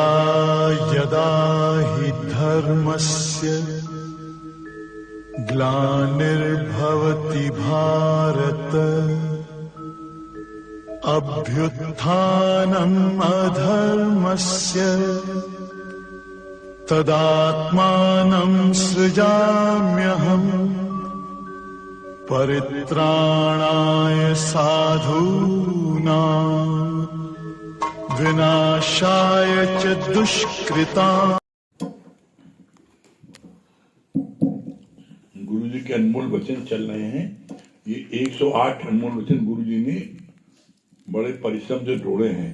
यदा यदा हि धर्मस्य ग्लानिर्भवति भारत अभ्युत्थानम् अधर्मस्य तदात्मानं सृजाम्यहम् परित्राणाय साधूनां विनाशाय च दुष्कृताम्। गुरु जी के अनमोल वचन चल रहे हैं। ये 108 अनमोल वचन गुरु जी ने बड़े परिश्रम से जोड़े हैं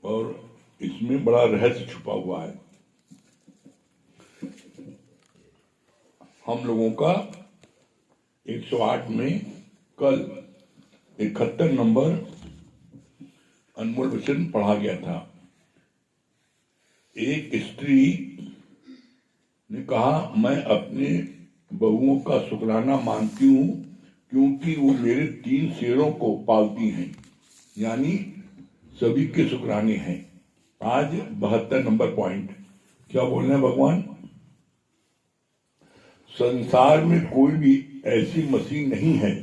और इसमें बड़ा रहस्य छुपा हुआ है। हम लोगों का 108 में कल 71 नंबर अनमोल वचन पढ़ा गया था। एक स्त्री ने कहा, मैं अपने बहुओं का शुक्राना मानती हूँ क्योंकि वो मेरे 3 शेरों को पालती हैं, यानी सभी के शुक्राने हैं। आज 72 नंबर पॉइंट क्या बोलना है भगवान? संसार में कोई भी ऐसी मशीन नहीं है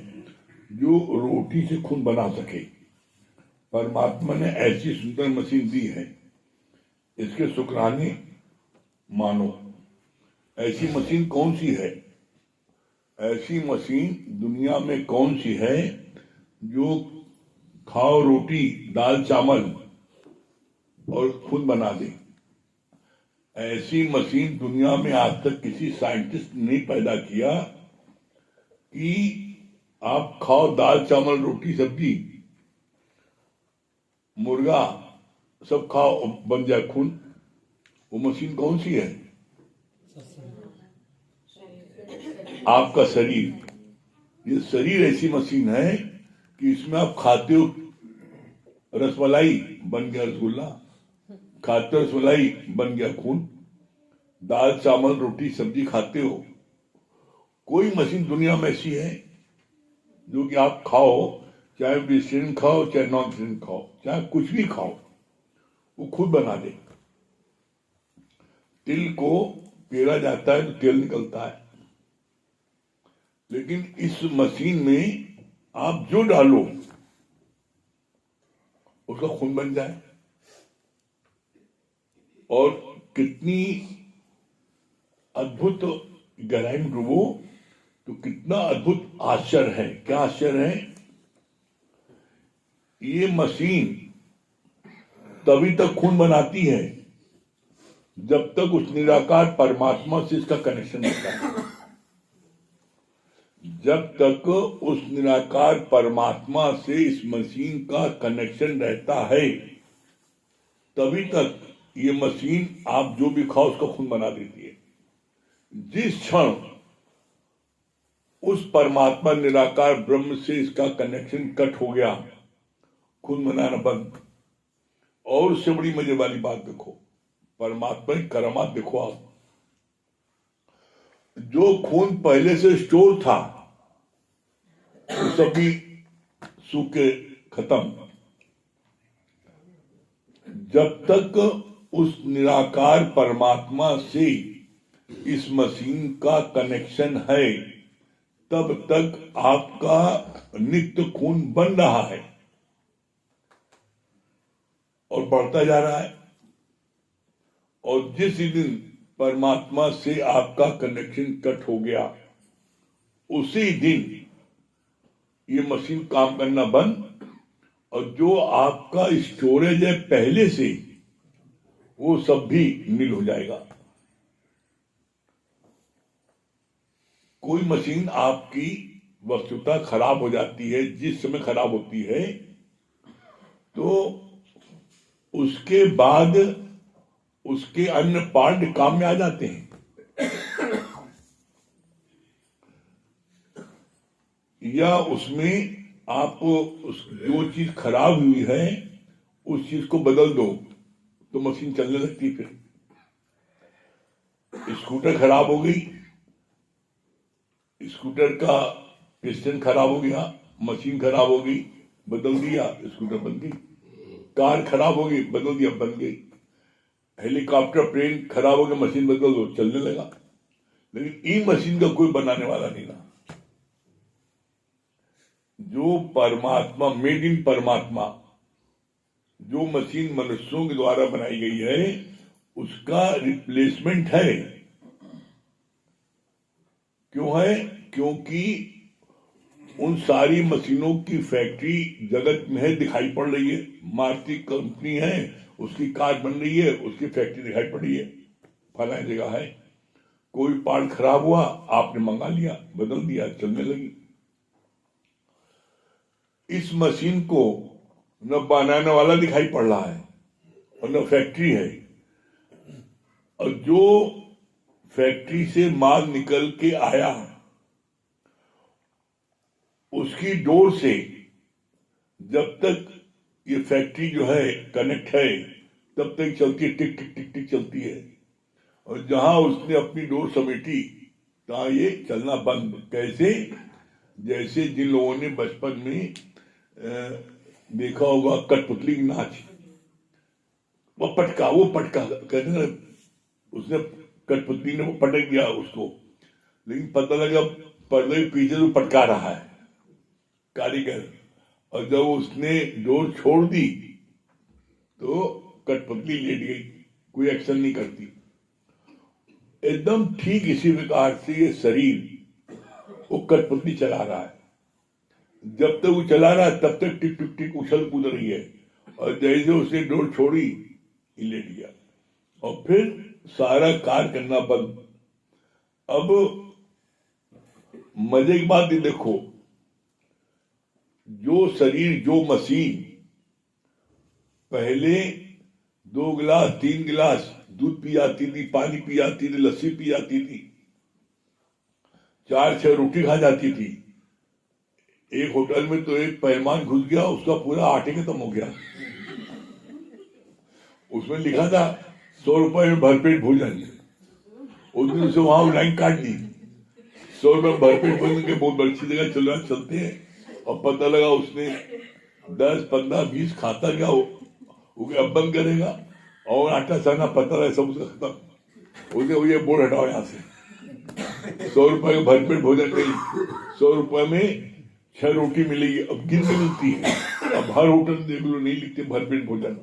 जो रोटी से खून बना सके। परमात्मा ने ऐसी सुंदर मशीन दी है, इसके शुक्राने मानो। ऐसी मशीन कौन सी है? ऐसी मशीन दुनिया में कौन सी है जो खाओ रोटी दाल चावल और खून बना दे? ऐसी मशीन दुनिया में आज तक किसी साइंटिस्ट ने पैदा किया कि आप खाओ दाल चावल रोटी सब्जी मुर्गा सब खाओ बन जाए खून। वो मशीन कौन सी है? आपका शरीर। ये शरीर ऐसी मशीन है कि इसमें आप खाते हो रसमलाई बन गया रसगुल्ला, खाते हो रसमलाई बन गया खून। दाल चावल रोटी सब्जी खाते हो। कोई मशीन दुनिया में ऐसी है जो कि आप खाओ, चाहे वेजिटेरियन खाओ चाहे नॉन वेजिटेरियन खाओ, चाहे कुछ भी खाओ, वो खुद बना दे। तिल को पेरा जाता है तो तेल निकलता है, लेकिन इस मशीन में आप जो डालो उसका खून बन जाए। और कितनी अद्भुत गहराई में डूबो तो कितना अद्भुत आश्चर्य है। क्या आश्चर्य है? ये मशीन तभी तक खून बनाती है जब तक उस निराकार परमात्मा से इसका कनेक्शन होता है। जब तक उस निराकार परमात्मा से इस मशीन का कनेक्शन रहता है तभी तक ये मशीन आप जो भी खाओ उसका खून बना देती है। जिस क्षण उस परमात्मा निराकार ब्रह्म से इसका कनेक्शन कट हो गया, खून बनाना बंद। और उससे बड़ी मजे वाली बात देखो, परमात्मा की करामात देखो आप। जो खून पहले से स्टोर था वो सभी सूखे खत्म। जब तक उस निराकार परमात्मा से इस मशीन का कनेक्शन है तब तक आपका नित्य खून बन रहा है और बढ़ता जा रहा है। और जिस दिन परमात्मा से आपका कनेक्शन कट हो गया उसी दिन ये मशीन काम करना बंद, और जो आपका स्टोरेज है पहले से वो सब भी नील हो जाएगा। कोई मशीन आपकी वस्तुतः खराब हो जाती है, जिस समय खराब होती है तो उसके बाद उसके अन्य पार्ट काम में आ जाते हैं। या उसमें आप जो चीज खराब हुई है उस चीज को बदल दो तो मशीन चलने लगती है। फिर स्कूटर खराब हो गई, स्कूटर का पिस्टन खराब हो गया, मशीन खराब हो गई, बदल दिया, स्कूटर बन गई। कार खराब हो गई, बदल दिया, बन गई। हेलीकॉप्टर प्लेन खराब हो गया, मशीन बदल दो, चलने लगा। लेकिन ई मशीन का कोई बनाने वाला नहीं ना। जो परमात्मा, मेड इन परमात्मा, जो मशीन मनुष्यों के द्वारा बनाई गई है, उसका रिप्लेसमेंट है। क्यों है? क्योंकि उन सारी मशीनों की फैक्ट्री जगत में है, दिखाई पड़ रही है। मारुति कंपनी है, उसकी कार बन रही है, उसकी फैक्ट्री दिखाई पड़ रही है, फलानी जगह है। कोई पार्ट खराब हुआ, आपने मंगा लिया, बदल दिया, चलने लगी। इस मशीन को न बनाने वाला दिखाई पड़ रहा है और न फैक्ट्री है। और जो फैक्ट्री से माल निकल के आया, उसकी डोर से जब तक ये फैक्ट्री जो है कनेक्ट है, तब तक चलती है, टिक टिक टिक टिक चलती है। और जहां उसने अपनी डोर समेटी, तहां ये चलना बंद। कैसे? जैसे जिन लोगों ने बचपन में देखा होगा कठपुतली की नाच, वो पटका कहते हैं, उसने कठपुतली ने वो पटक दिया उसको, लेकिन पता लगा पर्दे के पीछे तो पटका रहा है कारीगर। और जब उसने डोर छोड़ दी तो कठपुतली लेट गई, कोई एक्शन नहीं करती। एकदम ठीक इसी प्रकार से ये शरीर वो कठपुतली चला रहा है। जब तक वो चला रहा है तब तक टिक टिक टिक उछल कूद रही है, और जैसे उसने डोर छोड़ी, ये लेट गया और फिर सारा कार्य करना बंद। अब मजे की बात ये देखो, जो शरीर, जो मशीन पहले 2 गिलास 3 गिलास दूध पी जाती थी, पानी पी जाती थी, लस्सी पी जाती थी, 4-6 रोटी खा जाती थी। एक होटल में तो एक पहलवान घुस गया, उसका पूरा आटे खत्म हो गया। उसमें लिखा था 100 रुपए में भरपेट भोजन। उस दिन से वहां लाइन काट दी। 100 रुपए में भरपेट भोजन के बहुत अच्छी जगह चलते हैं। और पता लगा उसने 10, 15, 20 खाता गया, वो अब बंद करेगा, और आटा साना पता लगा सब उसका खत्म। उसे बोर्ड हटाओ यहाँ से, 100 रुपए का भरपेट भोजन नहीं, 100 रुपए में 6 रोटी मिलेगी। अब गिन के मिलती है, अब हर होटल देख लो नहीं लिखते भरपेट भोजन।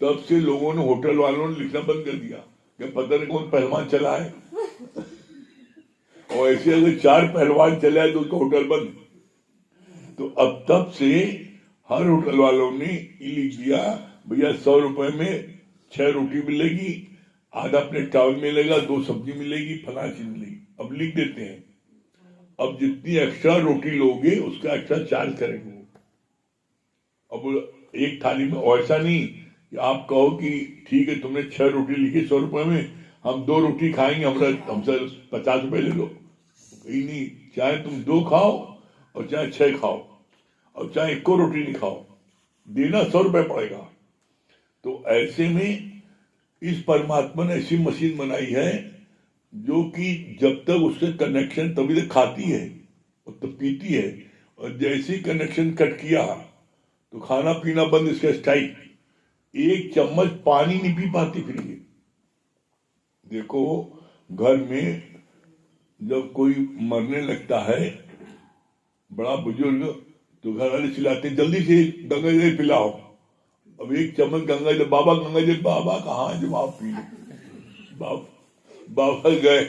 तब से लोगों ने, होटल वालों ने लिखना बंद कर दिया कि पता नहीं कौन पहलवान चला है। और ऐसे अगर 4 पहलवान चले आए तो उसका होटल बंद। तो अब तब से हर होटल वालों ने ये लिख दिया, भैया 100 रुपए में 6 रोटी मिलेगी, आधा प्लेट चावल मिलेगा, 2 सब्जी मिलेगी, फला चीज मिलेगी। अब लिख देते हैं। अब जितनी एक्स्ट्रा रोटी लोगे उसका एक्स्ट्रा चार्ज करेंगे। अब एक थाली में ऐसा नहीं कि आप कहो कि ठीक है तुमने 6 रोटी लिखी 100 रुपए में, हम 2 रोटी खाएंगे, हमसे 50 रुपए ले लो। कहीं नहीं, चाहे तुम 2 खाओ और चाहे 6 खाओ और चाहे 1 रोटी नहीं खाओ, देना 100 रुपए पड़ेगा। तो ऐसे में इस परमात्मा ने ऐसी मशीन बनाई है जो कि जब तक उससे कनेक्शन, तभी तक खाती है और तब पीती है, और जैसे ही कनेक्शन कट किया तो खाना पीना बंद। इसका स्टाइल, 1 चम्मच पानी नहीं पी पाती फिर ये। देखो घर में जब कोई मरने लगता है बड़ा बुजुर्ग, तो घर वाले चिल्लाते जल्दी से गंगा जल पिलाओ। अब 1 चम्मच गंगा जल, बाबा गंगा जल, बाबा कहाँ है, जब आप पी लो। बाबा गए,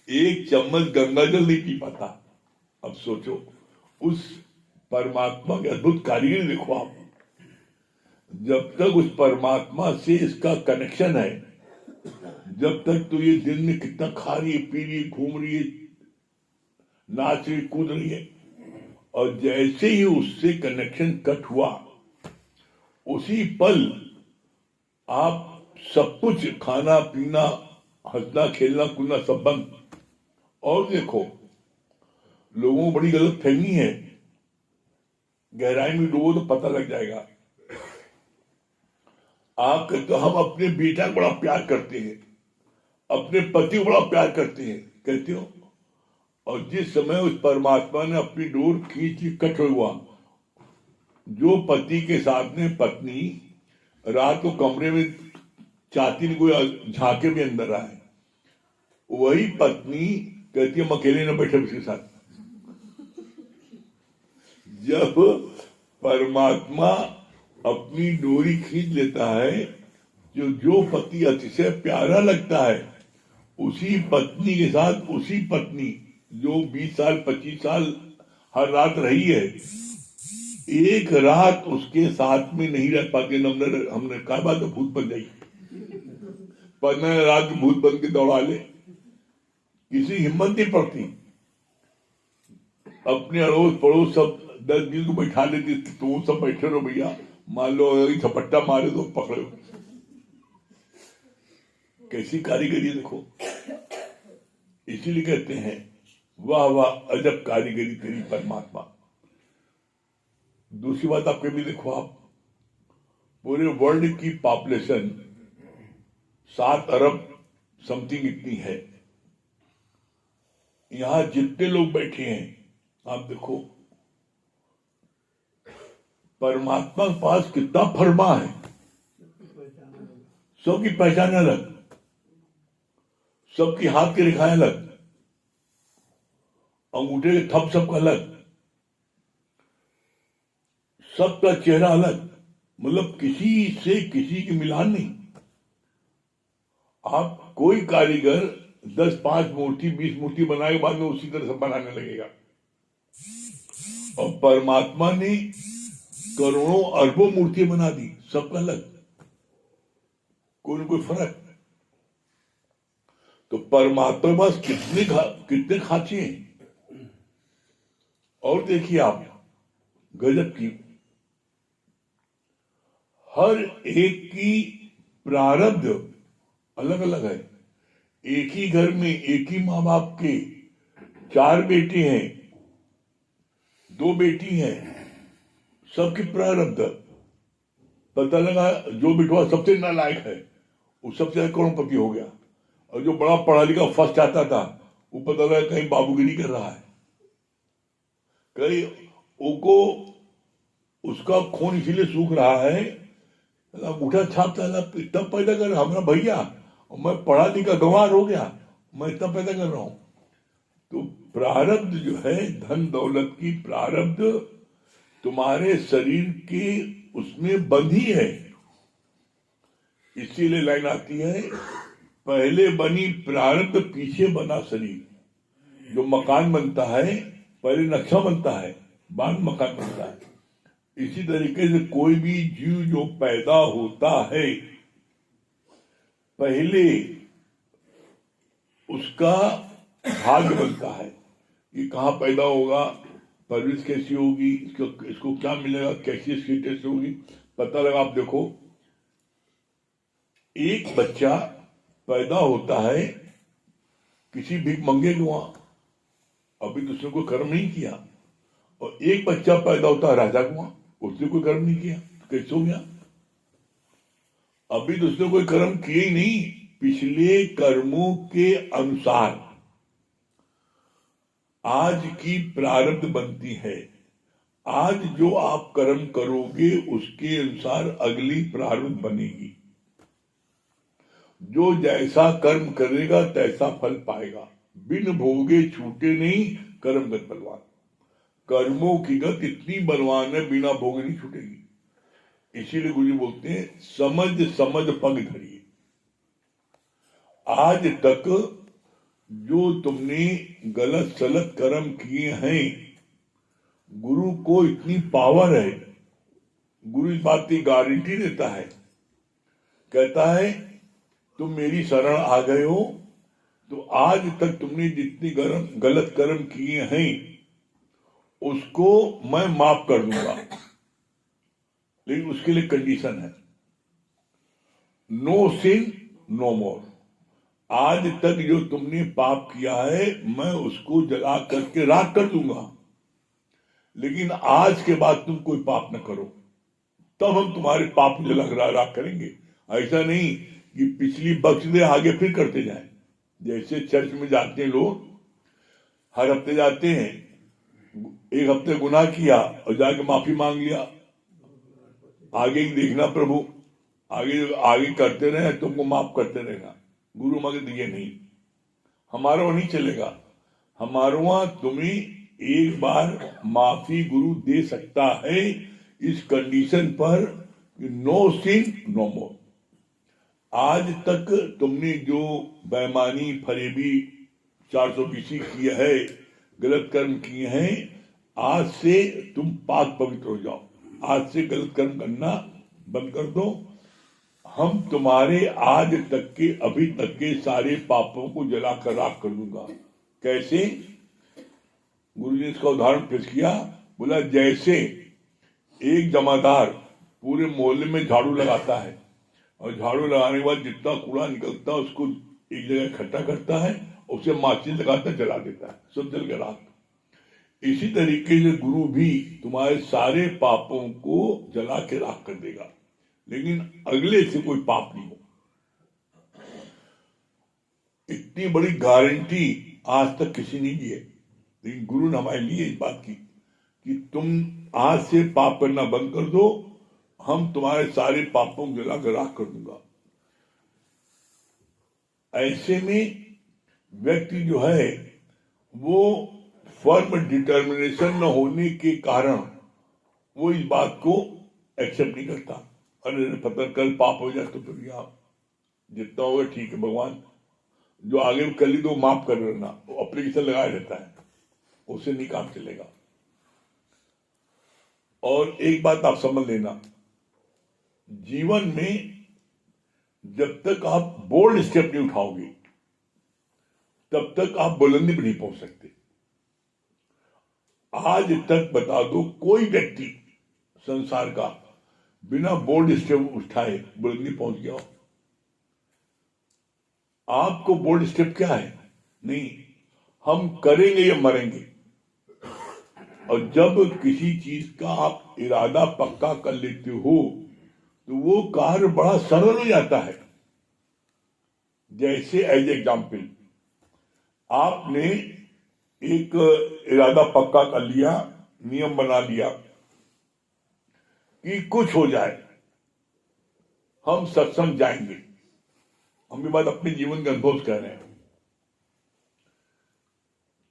1 चम्मच गंगा जल नहीं पी पाता। अब सोचो उस परमात्मा के अद्भुत कारीगर देखो आप। जब तक उस परमात्मा से इसका कनेक्शन है, जब तक तो ये दिन में कितना खा रही है, पी रही है, घूम रही है, नाच रही, कूद रही है। और जैसे ही उससे कनेक्शन कट हुआ, उसी पल आप सब कुछ, खाना पीना, हंसना खेलना कूदना सब बंद। और देखो लोगों को बड़ी गलत फहमी है, गहराई में डूबो तो पता लग जाएगा। आप कहते हो हम अपने बेटा को बड़ा प्यार करते हैं, अपने पति को बड़ा प्यार करते हैं, कहते हो। और जिस समय उस परमात्मा ने अपनी डोर खींची, कट हुआ, जो पति के साथ में पत्नी रात को कमरे में चाहती नहीं कोई झांके भी अंदर आए। वही पत्नी कहती है हम अकेले न बैठे उसके साथ। जब परमात्मा अपनी डोरी खींच लेता है, जो पति अतिशय प्यारा लगता है, उसी पत्नी के साथ उसी पत्नी जो 20 साल 25 साल हर रात रही है, एक रात उसके साथ में नहीं रह पाती। हमने कहा बात तो भूत बन जाएगी, 15 रात भूत बन के दौड़ा ले, किसी हिम्मत नहीं पड़ती। अपने अड़ोस पड़ोस सब 10-20 को बैठा लेती, तो वो सब बैठे रहो भैया, मान लो झपट्टा मारे तो पकड़ो। कैसी कारीगरी देखो। इसीलिए कहते हैं वाह वाह अजब कारीगरी तेरी परमात्मा। दूसरी बात आपके भी देखो, आप पूरे वर्ल्ड की पॉपुलेशन 7 अरब समथिंग इतनी है। यहां जितने लोग बैठे हैं आप देखो, परमात्मा के पास कितना फरमा है। सबकी पहचान अलग, सबकी हाथ की रेखाएं अलग, अंगूठे के थप सबका अलग, सबका चेहरा अलग, मतलब किसी से किसी की मिलान नहीं। आप कोई कारीगर 10-5 मूर्ति 20 मूर्ति बनाए के बाद में उसी तरह से बनाने लगेगा, और परमात्मा ने करोड़ों अरबों मूर्ति बना दी, सबका अलग, कोई न कोई फर्क। तो परमात्मा के पास कितने खांचे हैं। और देखिए आप, गजब की, हर एक की प्रारब्ध अलग अलग है। एक ही घर में एक ही माँ बाप के 4 बेटे हैं, 2 बेटी हैं, सबकी प्रारब्ध। पता लगा जो बेटवा सबसे नालायक है वो सबसे करोड़पति हो गया, और जो बड़ा पढ़ा लिखा फर्स्ट आता था वो पता लगा कहीं बाबूगिरी कर रहा है, कहीं वो उसका खून इसीलिए सूख रहा है, अंगूठा छापता है, इतना पैदा कर हमारा भैया, और मैं पढ़ा लिखा गंवार हो गया, मैं इतना पैदा कर रहा हूं। तो प्रारब्ध जो है, धन दौलत की प्रारब्ध तुम्हारे शरीर के उसमें बंधी है। इसीलिए लाइन आती है, पहले बनी प्रारब्ध पीछे बना शरीर। जो मकान बनता है पहले नक्शा बनता है, बाद मकान बनता है। इसी तरीके से कोई भी जीव जो पैदा होता है, पहले उसका भाग्य बनता है, ये कहाँ पैदा होगा, परवरिश कैसी होगी, इसको क्या मिलेगा, कैसी स्टेटस होगी, पता लगा। आप देखो, एक बच्चा पैदा होता है किसी भीख मंगे के वहां, अभी तो उसने कोई कर्म नहीं किया, और एक बच्चा पैदा होता है राजा के वहां, उसने कोई कर्म नहीं किया, तो कैसे हो गया? अभी तो उसने कोई कर्म किए ही नहीं, पिछले कर्मों के अनुसार आज की प्रारब्ध बनती है। आज जो आप कर्म करोगे उसके अनुसार अगली प्रारब्ध बनेगी। जो जैसा कर्म करेगा तैसा फल पाएगा। बिन भोगे छूटे नहीं कर्म गत बलवान। कर्मों की गत इतनी बलवान है, बिना भोगे नहीं छूटेगी। इसीलिए गुरु जी बोलते हैं, समझ समझ पग धरिए। आज तक जो तुमने गलत सलत कर्म किए हैं, गुरु को इतनी पावर है, गुरु इस बात की गारंटी देता है, कहता है तुम मेरी शरण आ गए हो तो आज तक तुमने जितनी गलत कर्म किए हैं उसको मैं माफ कर दूंगा, लेकिन उसके लिए कंडीशन है, नो सिन नो मोर। आज तक जो तुमने पाप किया है मैं उसको जला करके राख कर दूंगा, लेकिन आज के बाद तुम कोई पाप न करो, तब हम तुम्हारे पाप जला राख करेंगे। ऐसा नहीं कि पिछली बख्श दे आगे फिर करते जाएं। जैसे चर्च में जाते हैं लोग, हर हफ्ते जाते हैं, एक हफ्ते गुनाह किया और जाके माफी मांग लिया, आगे ही देखना प्रभु, आगे आगे करते रहे, तुमको माफ करते रहेगा। गुरु मगध ये नहीं, हमारा वहाँ नहीं चलेगा। हमारे वहाँ तुम्हें एक बार माफी गुरु दे सकता है इस कंडीशन पर, नो सिन नो मोर। आज तक तुमने जो बेईमानी, फरेबी, 420 किया है, गलत कर्म किए हैं, आज से तुम पाक पवित्र हो जाओ। आज से गलत कर्म करना बंद कर दो। हम तुम्हारे आज तक के, अभी तक के सारे पापों को जलाकर राख कर दूंगा। कैसे? गुरु जी ने इसका उदाहरण पेश किया। बोला जैसे एक जमादार पूरे मोहल्ले में झाड़ू लगाता है और झाड़ू लगाने के बाद जितना कूड़ा निकलता है उसको एक जगह इकट्ठा करता है, उसे माचिस लगाकर जला देता है, सब जल के राख। इसी तरीके से गुरु भी तुम्हारे सारे पापों को जला के राख कर देगा, लेकिन अगले से कोई पाप नहीं हो। इतनी बड़ी गारंटी आज तक किसी ने दी है, लेकिन गुरु ने हमारे लिए इस बात की कि तुम आज से पाप करना बंद कर दो, हम तुम्हारे सारे पापों को जलाकर राख कर दूंगा। ऐसे में व्यक्ति जो है वो फर्म डिटर्मिनेशन न होने के कारण वो इस बात को एक्सेप्ट नहीं करता। अरे पता कल पाप हो जाए तो फिर आप जितना होगा ठीक है, भगवान जो आगे कर ली तो माफ कर देना, वो एप्लीकेशन लगाया रहता है, उससे नहीं काम चलेगा। और एक बात आप समझ लेना, जीवन में जब तक आप बोल्ड स्टेप नहीं उठाओगे तब तक आप बुलंदी पर नहीं पहुंच सकते। आज तक बता दो कोई व्यक्ति संसार का बिना बोल्ड स्टेप उठाए बुलंदी पहुंच गया हो? आपको बोल्ड स्टेप क्या है? नहीं, हम करेंगे या मरेंगे। और जब किसी चीज का आप इरादा पक्का कर लेते हो तो वो कार्य बड़ा सरल हो जाता है। जैसे एज एग्जाम्पल, आपने एक इरादा पक्का कर लिया, नियम बना लिया कि कुछ हो जाए हम सत्संग जाएंगे। हम ये बात अपने जीवन के अनुभव कर रहे हैं।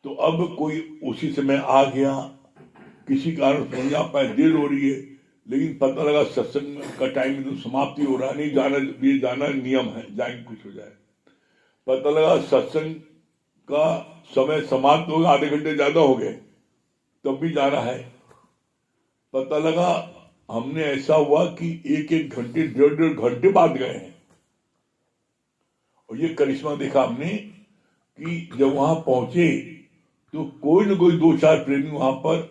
तो अब कोई उसी समय आ गया, किसी कारण समझ आ पाए, देर हो रही है, लेकिन पता लगा सत्संग का टाइम तो समाप्ति हो रहा है, नहीं जाना, ये जाना नियम है, जाएंगे कुछ हो जाए। पता लगा सत्संग का समय समाप्त होगा, आधे घंटे ज्यादा हो गए, तब भी जाना है। पता लगा हमने ऐसा हुआ कि एक एक घंटे, डेढ़ डेढ़ घंटे बाद गए हैं। और ये करिश्मा देखा हमने कि जब वहां पहुंचे तो कोई न कोई दो चार प्रेमी वहां पर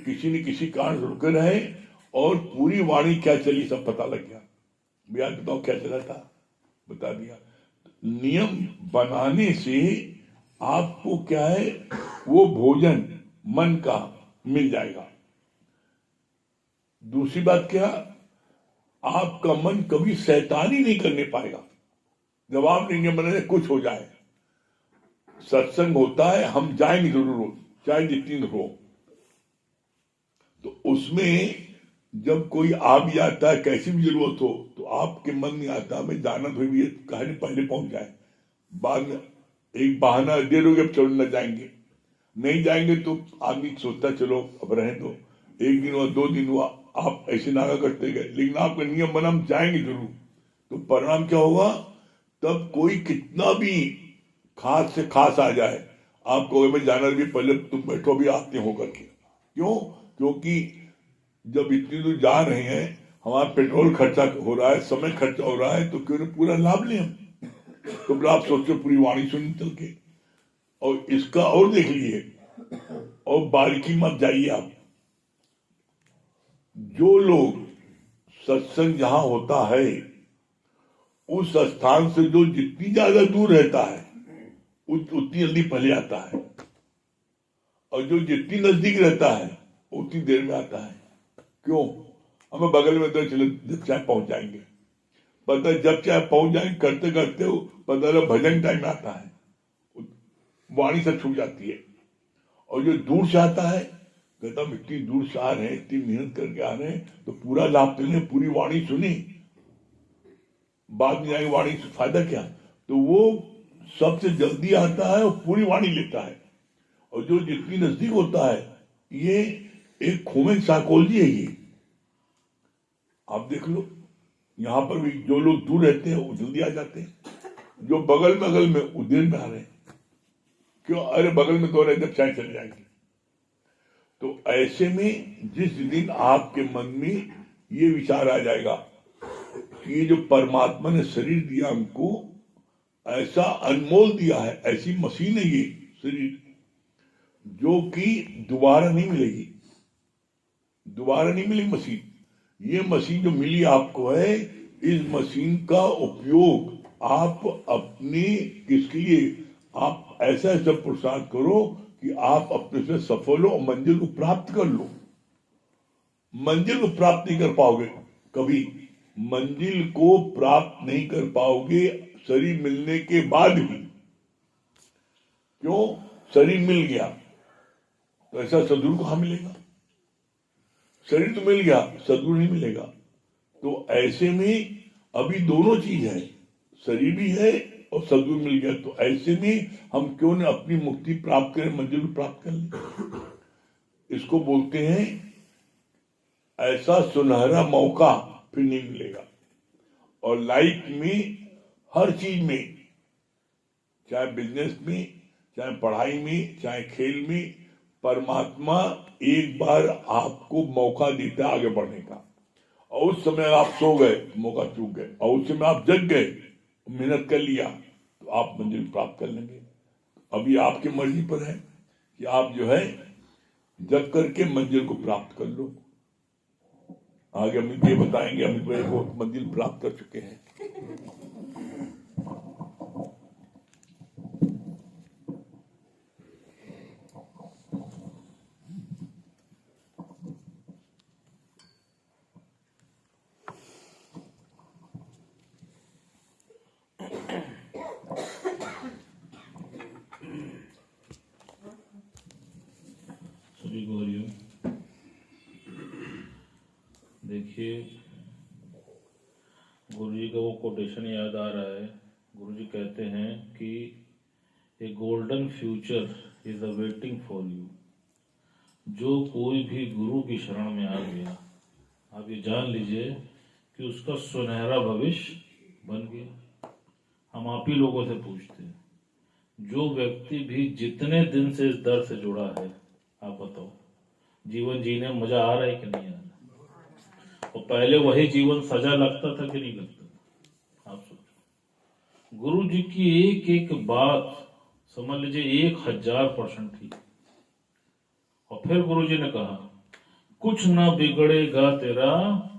किसी न किसी कारण रुके रहे और पूरी वाणी क्या चली सब पता लग गया। भैया बताओ क्या चला था, बता दिया। नियम बनाने से आपको क्या है, वो भोजन मन का मिल जाएगा। दूसरी बात क्या, आपका मन कभी शैतानी नहीं करने पाएगा। जब आपने नियम बनाने कुछ हो जाए, सत्संग होता है, हम जाएंगे जरूर, चाहे जितनी देर हो। तो उसमें जब कोई आ भी आता है, कैसी भी जरूरत हो, तो आपके मन नहीं आता मैं जाना तो भी कहानी पहले पहुंच जाए। बाद में एक बहाना, देर हो गया अब चलो न जाएंगे, नहीं जाएंगे तो आदमी सोचता चलो अब रहे दो। एक दिन हुआ, 2 दिन हुआ, आप ऐसे नागा करते गए, लेकिन आपका नियम बना हम जाएंगे जरूर। तो परिणाम क्या होगा, तब कोई कितना भी खास से खास आ जाए, आपको मैं जाना भी पहले तुम बैठो भी आते हो करके। क्यों? क्योंकि जब इतनी दूर जा रहे हैं, हमारा पेट्रोल खर्चा हो रहा है, समय खर्चा हो रहा है, तो क्यों नहीं पूरा लाभ लें हम। तो आप सोचो पूरी वाणी सुन चल के, और इसका और देख लिए, और बारीकी मत जाइए आप। जो लोग सत्संग जहां होता है उस स्थान से जो जितनी ज्यादा दूर रहता है उतनी जल्दी पहले आता है, और जो जितनी नजदीक रहता है उतनी देर में आता है। क्यों? हमें बगल में तो चलो जब चाहे पहुंच जाएंगे, पता जब चाहे पहुंच जाएंगे, करते करते हो पता लगा भजन टाइम आता है, वाणी सब छूट जाती है। और जो दूर से आता है कहता हम इतनी दूर से आ रहे हैं, इतनी मेहनत करके आ रहे हैं, तो पूरा लाभ तो लें, पूरी वाणी सुनी। बाद में जाएंगे वाणी से फायदा क्या? तो वो सबसे जल्दी आता है और पूरी वाणी लेता है, और जो जितनी नजदीक होता है, ये एक ह्यूमन साइकोलॉजी है ये। आप देख लो, यहाँ पर भी जो लोग दूर रहते हैं वो जल्दी आ जाते हैं, जो बगल में वो देर में आ रहे हैं। क्यों? अरे बगल में तो रहे, जब चाहे चले जाएंगे। तो ऐसे में जिस दिन आपके मन में ये विचार आ जाएगा कि ये जो परमात्मा ने शरीर दिया हमको, ऐसा अनमोल दिया है, ऐसी मशीन है ये शरीर, जो कि दोबारा नहीं मिलेगी, दोबारा नहीं मिलेगी मशीन। ये मशीन जो मिली आपको है, इस मशीन का उपयोग आप अपने किसके लिए, आप ऐसा ऐसा पुरुषार्थ करो कि आप अपने से सफल हो और मंजिल को प्राप्त कर लो। मंजिल को प्राप्त नहीं कर पाओगे कभी, मंजिल को प्राप्त नहीं कर पाओगे शरीर मिलने के बाद भी। क्यों? शरीर मिल गया तो ऐसा सदगुरु कहां मिलेगा? शरीर तो मिल गया, सदगुरु नहीं मिलेगा। तो ऐसे में अभी दोनों चीज है, शरीर भी है और सदगुरु मिल गया। तो ऐसे में हम क्यों न अपनी मुक्ति प्राप्त करें, मंजिल को प्राप्त कर लें। इसको बोलते हैं ऐसा सुनहरा मौका फिर नहीं मिलेगा। और लाइफ में हर चीज में, चाहे बिजनेस में, चाहे पढ़ाई में, चाहे खेल में, परमात्मा एक बार आपको मौका देता है आगे बढ़ने का। और उस समय आप सो गए तो मौका चूक गए, और उस समय आप जग गए, मेहनत कर लिया, तो आप मंजिल प्राप्त कर लेंगे। अभी आपकी मर्जी पर है कि आप जो है जग करके मंजिल को प्राप्त कर लो। आगे अमित ये बताएंगे, अमित भाई को मंजिल प्राप्त कर चुके हैं। देखिए, गुरु जी का वो कोटेशन याद आ रहा है। गुरु जी कहते हैं कि a golden future is awaiting for you. जो कोई भी गुरु की शरण में आ गया, आप ये जान लीजिए कि उसका सुनहरा भविष्य बन गया। हम आप ही लोगों से पूछते हैं, जो व्यक्ति भी जितने दिन से इस दर से जुड़ा है, आप बताओ जीवन जीने में मजा आ रहा है कि नहीं आ रहा? और पहले वही जीवन सजा लगता था कि नहीं लगता था? आप सोचो, गुरु जी की एक एक बात समझ लीजिए 1000% थी। और फिर गुरु जी ने कहा, कुछ ना बिगड़ेगा तेरा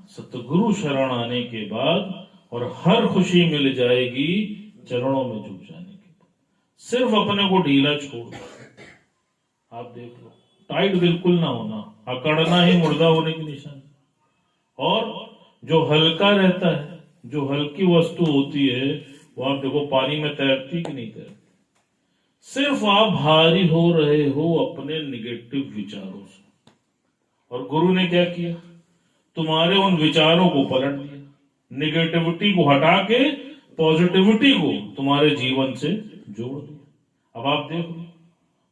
सतगुरु शरण आने के बाद, और हर खुशी मिल जाएगी चरणों में झुक जाने के बाद। सिर्फ अपने को ढीला छोड़ दो। आप देख लो, टाइट बिल्कुल ना होना, अकड़ना ही मुर्दा होने की निशानी। और जो हल्का रहता है, जो हल्की वस्तु होती है, वो आप देखो पानी में तैरती कि नहीं तैरती। सिर्फ आप भारी हो रहे हो अपने निगेटिव विचारों से। और गुरु ने क्या किया? तुम्हारे उन विचारों को पलट दिया, निगेटिविटी को हटा के पॉजिटिविटी को तुम्हारे जीवन से जोड़ दिया। अब आप देखो,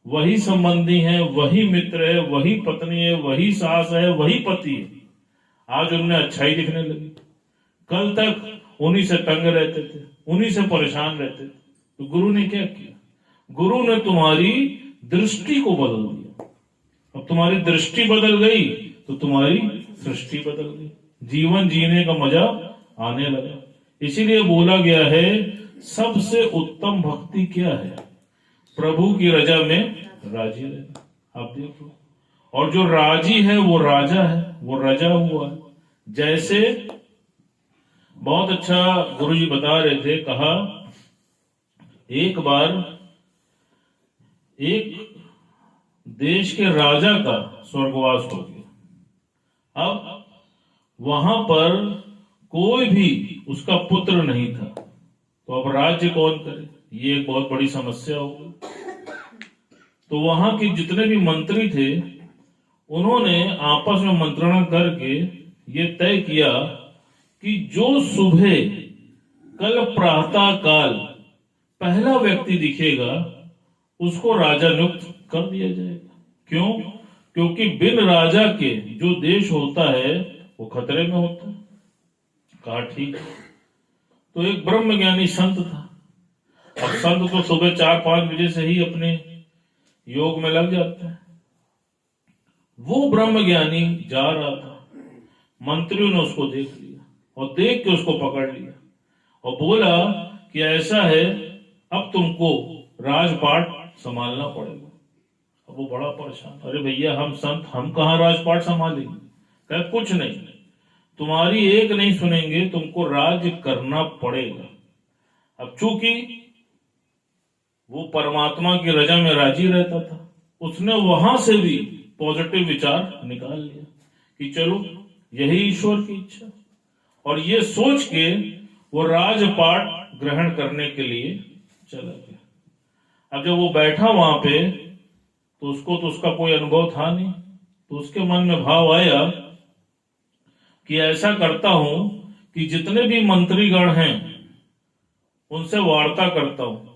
वही संबंधी है, वही मित्र है, वही पत्नी है, वही सास है, वही पति है, आज उनमें अच्छाई दिखने लगी। कल तक उन्हीं से तंग रहते थे, उन्हीं से परेशान रहते थे। तो गुरु ने क्या किया? गुरु ने तुम्हारी दृष्टि को बदल दिया। अब तुम्हारी दृष्टि बदल गई तो तुम्हारी सृष्टि बदल गई, जीवन जीने का मजा आने लगा। इसीलिए बोला गया है, सबसे उत्तम भक्ति क्या है? प्रभु की रजा में राजी रहना। आप देखो, और जो राजी है वो राजा है, वो रजा हुआ है। जैसे बहुत अच्छा गुरु जी बता रहे थे, कहा एक बार एक देश के राजा का स्वर्गवास हो गया। अब वहां पर कोई भी उसका पुत्र नहीं था, तो अब राज्य कौन करे? ये एक बहुत बड़ी समस्या हो गई। तो वहां के जितने भी मंत्री थे, उन्होंने आपस में मंत्रणा करके ये तय किया कि जो सुबह कल प्रातः काल पहला व्यक्ति दिखेगा, उसको राजा नियुक्त कर दिया जाएगा। क्यों? क्योंकि बिन राजा के जो देश होता है वो खतरे में होता है। कहा ठीक है। तो एक ब्रह्मज्ञानी संत था। अब संत तो सुबह 4-5 बजे से ही अपने योग में लग जाता है। वो ब्रह्मज्ञानी जा रहा था, मंत्रियों ने उसको देख लिया और देख के उसको पकड़ लिया और बोला कि ऐसा है, अब तुमको राजपाट संभालना पड़ेगा। अब वो बड़ा परेशान, अरे भैया हम संत, हम कहाँ राजपाट संभालेंगे? कहा कुछ नहीं, तुम्हारी एक नहीं सुनेंगे, तुमको राज्य करना पड़ेगा। अब चूंकि वो परमात्मा की रजा में राजी रहता था, उसने वहां से भी पॉजिटिव विचार निकाल लिया कि चलो यही ईश्वर की इच्छा, और ये सोच के वो राजपाट ग्रहण करने के लिए चला गया। अब जब वो बैठा वहां पे तो उसको तो उसका कोई अनुभव था नहीं, तो उसके मन में भाव आया कि ऐसा करता हूं कि जितने भी मंत्रीगण हैं उनसे वार्ता करता हूं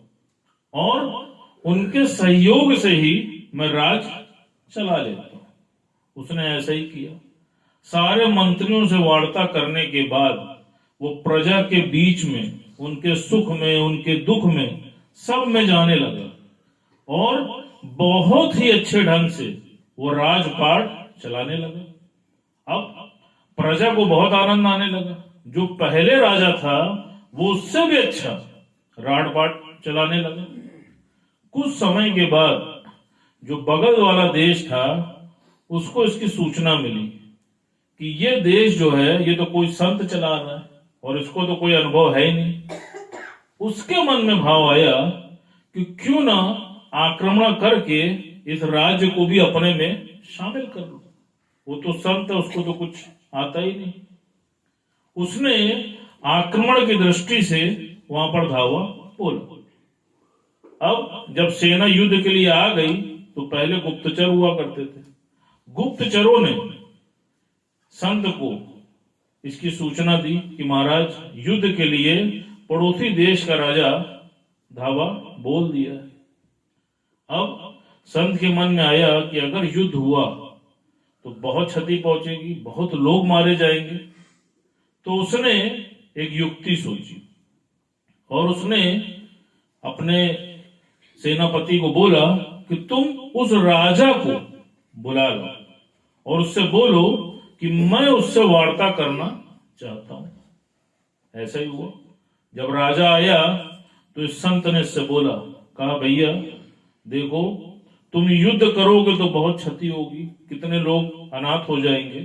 और उनके सहयोग से ही मैं राज चला लेता हूं। उसने ऐसा ही किया। सारे मंत्रियों से वार्ता करने के बाद वो प्रजा के बीच में, उनके सुख में, उनके दुख में, सब में जाने लगा और बहुत ही अच्छे ढंग से वो राजपाट चलाने लगा। अब प्रजा को बहुत आनंद आने लगा। जो पहले राजा था वो उससे भी अच्छा राजपाट चलाने लगा। कुछ समय के बाद जो बगल वाला देश था उसको इसकी सूचना मिली कि ये देश जो है ये तो कोई संत चला रहा है और इसको तो कोई अनुभव है ही नहीं। उसके मन में भाव आया कि क्यों ना आक्रमण करके इस राज्य को भी अपने में शामिल कर लो। वो तो संत है, उसको तो कुछ आता ही नहीं। उसने आक्रमण की दृष्टि से वहां पर धावा बोला। अब जब सेना युद्ध के लिए आ गई तो पहले गुप्तचर हुआ करते थे। गुप्तचरों ने संत को इसकी सूचना दी कि महाराज युद्ध के लिए पड़ोसी देश का राजा धावा बोल दिया है। अब संत के मन में आया कि अगर युद्ध हुआ तो बहुत क्षति पहुंचेगी, बहुत लोग मारे जाएंगे। तो उसने एक युक्ति सोची और उसने अपने सेनापति को बोला कि तुम उस राजा को बुला लो और उससे बोलो कि मैं उससे वार्ता करना चाहता हूं। ऐसा ही हुआ। जब राजा आया तो इस संत ने इससे बोला, कहा भैया देखो, तुम युद्ध करोगे तो बहुत क्षति होगी, कितने लोग अनाथ हो जाएंगे,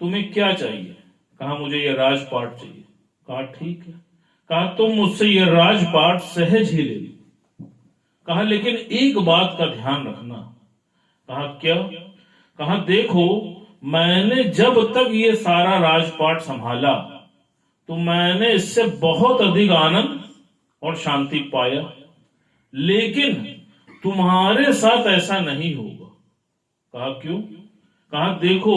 तुम्हें क्या चाहिए? कहा मुझे यह राजपाट चाहिए। कहा ठीक है। कहा तुम मुझसे यह राजपाट सहज ही ले लो। कहा लेकिन एक बात का ध्यान रखना। कहा क्या? कहा देखो, मैंने जब तक ये सारा राजपाट संभाला तो मैंने इससे बहुत अधिक आनंद और शांति पाया, लेकिन तुम्हारे साथ ऐसा नहीं होगा। कहा क्यों? कहा देखो,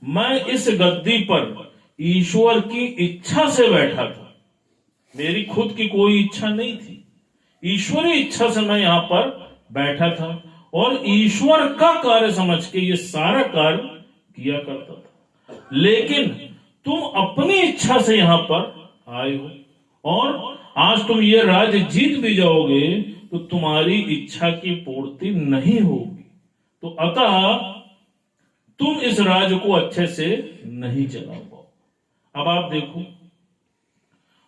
मैं इस गद्दी पर ईश्वर की इच्छा से बैठा था, मेरी खुद की कोई इच्छा नहीं थी, ईश्वरी इच्छा से मैं यहां पर बैठा था और ईश्वर का कार्य समझ के ये सारा कार्य किया करता था। लेकिन तुम अपनी इच्छा से यहां पर आए हो और आज तुम ये राज्य जीत भी जाओगे तो तुम्हारी इच्छा की पूर्ति नहीं होगी, तो अतः तुम इस राज्य को अच्छे से नहीं चला पाओ। अब आप देखो,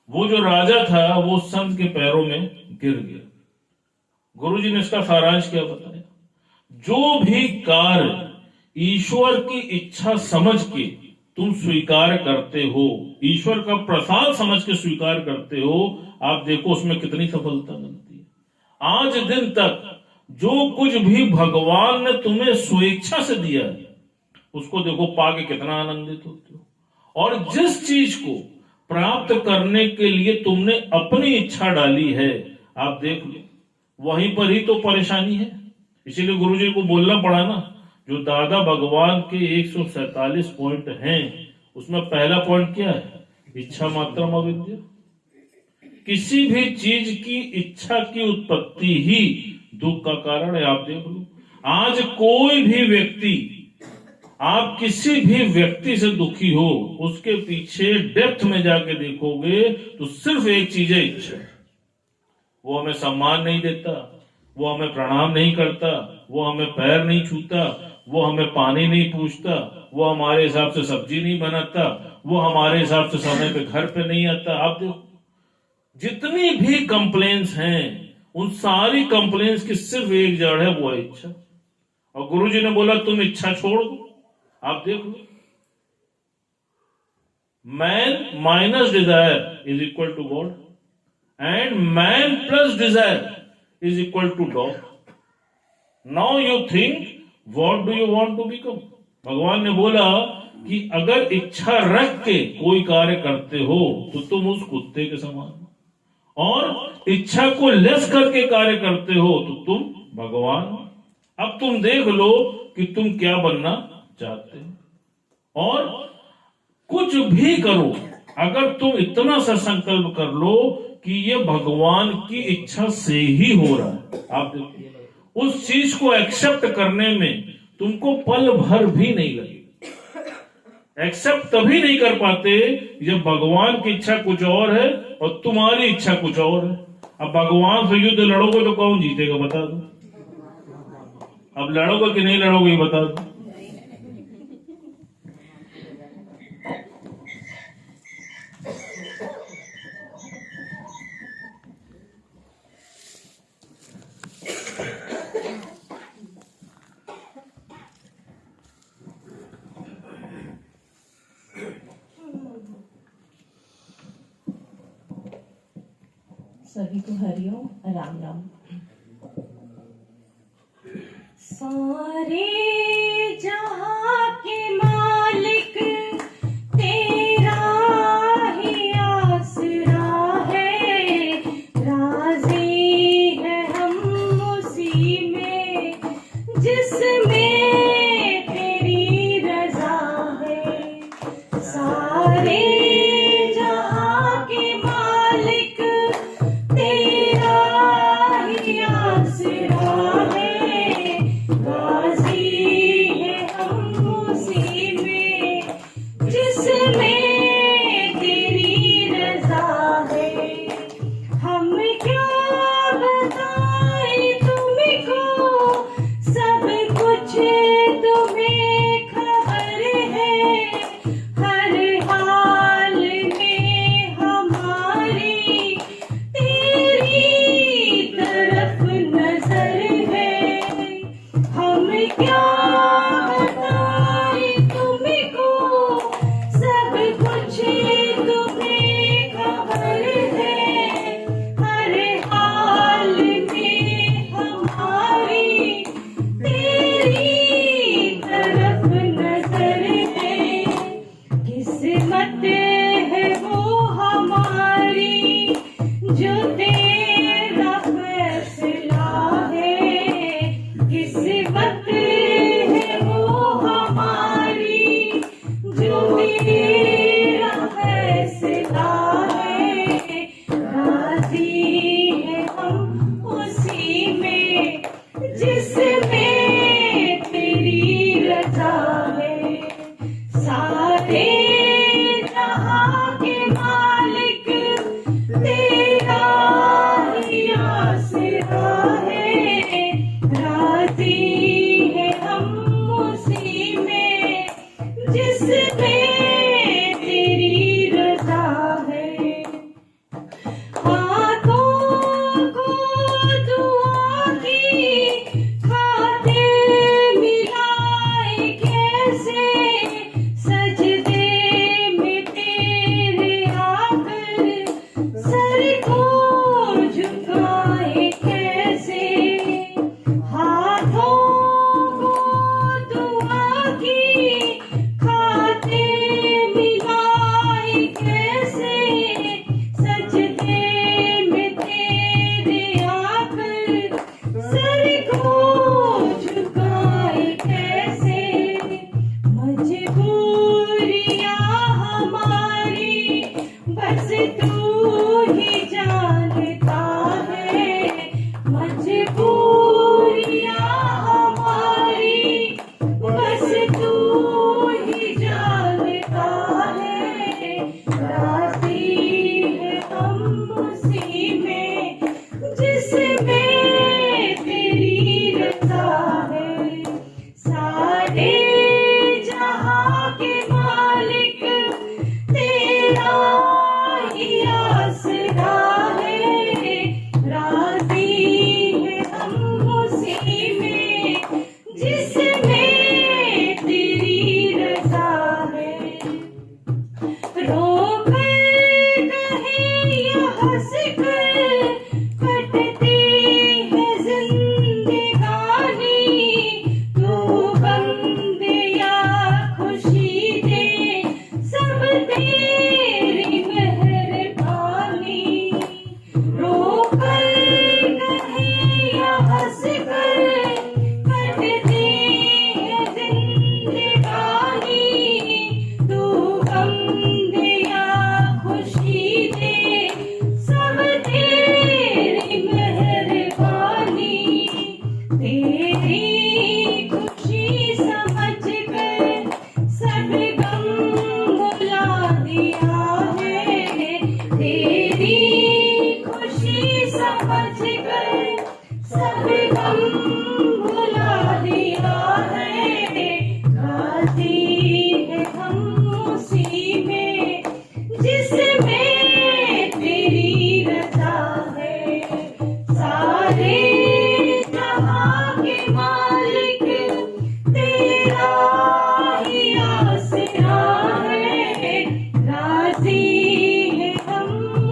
वो जो राजा था वो संत के पैरों में गिर गया। गुरुजी ने इसका सारांश क्या बताया? जो भी कार्य ईश्वर की इच्छा समझ के तुम स्वीकार करते हो, ईश्वर का प्रसाद समझ के स्वीकार करते हो, आप देखो उसमें कितनी सफलता मिलती है। आज दिन तक जो कुछ भी भगवान ने तुम्हें स्वेच्छा से दिया है उसको देखो पाके कितना आनंदित होते हो। और जिस चीज को प्राप्त करने के लिए तुमने अपनी इच्छा डाली है, आप देख लो वहीं पर ही तो परेशानी है। इसीलिए गुरुजी को बोलना पड़ा ना, जो दादा भगवान के 147 पॉइंट हैं उसमें पहला पॉइंट क्या है? इच्छा मात्रम अविद्या। किसी भी चीज की इच्छा की उत्पत्ति ही दुख का कारण है। आप देख लो, आज कोई भी व्यक्ति, आप किसी भी व्यक्ति से दुखी हो, उसके पीछे डेप्थ में जाके देखोगे तो सिर्फ एक चीज है, इच्छा। वो हमें सम्मान नहीं देता, वो हमें प्रणाम नहीं करता, वो हमें पैर नहीं छूता, वो हमें पानी नहीं पूछता, वो हमारे हिसाब से सब्जी नहीं बनाता, वो हमारे हिसाब से समय पे घर पे नहीं आता। आप देखो, जितनी भी कंप्लेंट्स हैं, उन सारी कंप्लेंट्स की सिर्फ एक जड़ है, वो है इच्छा। और गुरुजी ने बोला तुम इच्छा छोड़ दो। आप देख लो, man minus desire is equal to God and man plus desire is equal to dog. Now you think what do you want to become. भगवान ने बोला कि अगर इच्छा रख के कोई कार्य करते हो तो तुम उस कुत्ते के समान हो, और इच्छा को लेस करके कार्य करते हो तो तुम भगवान हो। अब तुम देख लो कि तुम क्या बनना चाहते हो, और कुछ भी करो, अगर तुम इतना सा संकल्प कर लो कि ये भगवान की इच्छा से ही हो रहा है, आप देखिए उस चीज को एक्सेप्ट करने में तुमको पल भर भी नहीं लगेगा। एक्सेप्ट तभी नहीं कर पाते जब भगवान की इच्छा कुछ और है और तुम्हारी इच्छा कुछ और है। अब भगवान से युद्ध लड़ोगे तो कौन जीतेगा बता दो। अब लड़ोगे कि नहीं लड़ोगे ये बता दो। सभी को हरिओम, राम राम। सारे जहां के मालिक तेरा ही आसरा है, राजी है हम उसी में जिसमें तेरी रजा है। सारे जहां के मालिक तेरा ही आसरा है, राजी है हम उसी में जिसमें तेरी रजा है। हम क्या बताएं तुमको, सब कुछ तुम्हें खबर है। हर हाल में हमारी तेरी तरफ नजर है। हम क्या बताएं तुमको, सब कुछ तुम्हें खबर है। हर हाल में हमारी तेरी तरफ नजर है। किस्मत है वो हमारी जो तेरा फैसला है। किस्मत है वो हमारी जो तेरा फैसला है, राजी है हम उसी में जिसमें तेरी रजा है। सारे जहां के मालिक तेरा समझ कर सब गम भुला दिया है। राजी है हम उसी में जिसमें तेरी रजा है। सारे जहां के मालिक तेरा ही आसरा है। राजी है हम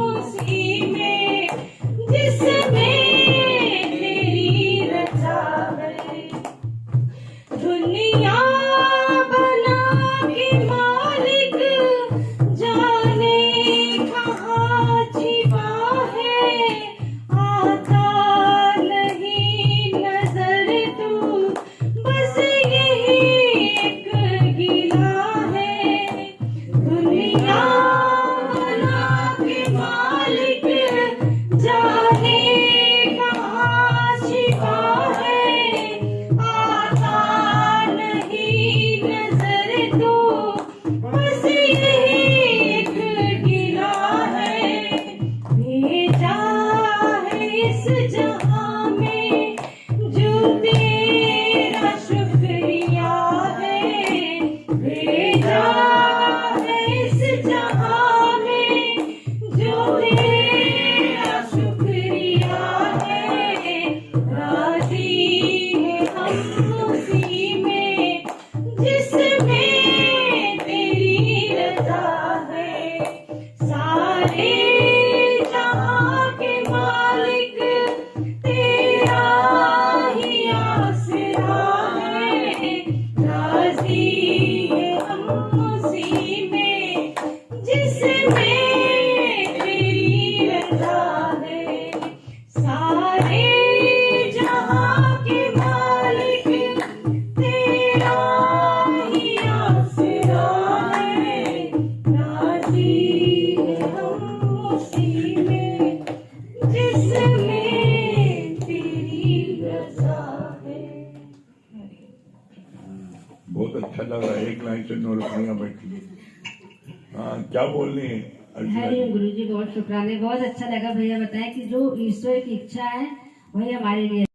उसी में जिसमें तेरी रजा है। दुनिया बना के मालिक जाने कहाँ छिपा है। आता नहीं नजर तू बस यही एक गिला है। दुनिया बना के मालिक जाने कहाँ छिपा है। आता नहीं नजर तू बस यही एक गिला है। भेजा है इस जहां में जो तेरा शुक्रिया है। भेजा है इस जहां में जो तेरा शुक्रिया है। राजी है हम उसी में जिसमें तेरी रजा है। सारे जहां के मालिक तेरा ही आसरा है। राजी है हम उसी में जिसमें तेरी रजा है। सारे जहां के मालिक तेरा ही आसरा है। राजी है हम उसी में जिसमें तेरी रजा है। बहुत अच्छा लग रहा है, एक लाइन से 9 लकड़ियां बैठी। हाँ, क्या बोलनी है अर्चना हरि जी? ओम गुरु जी, बहुत शुक्राने। बहुत अच्छा लगा भैया बताएं कि जो ईश्वर की इच्छा है वही हमारे लिए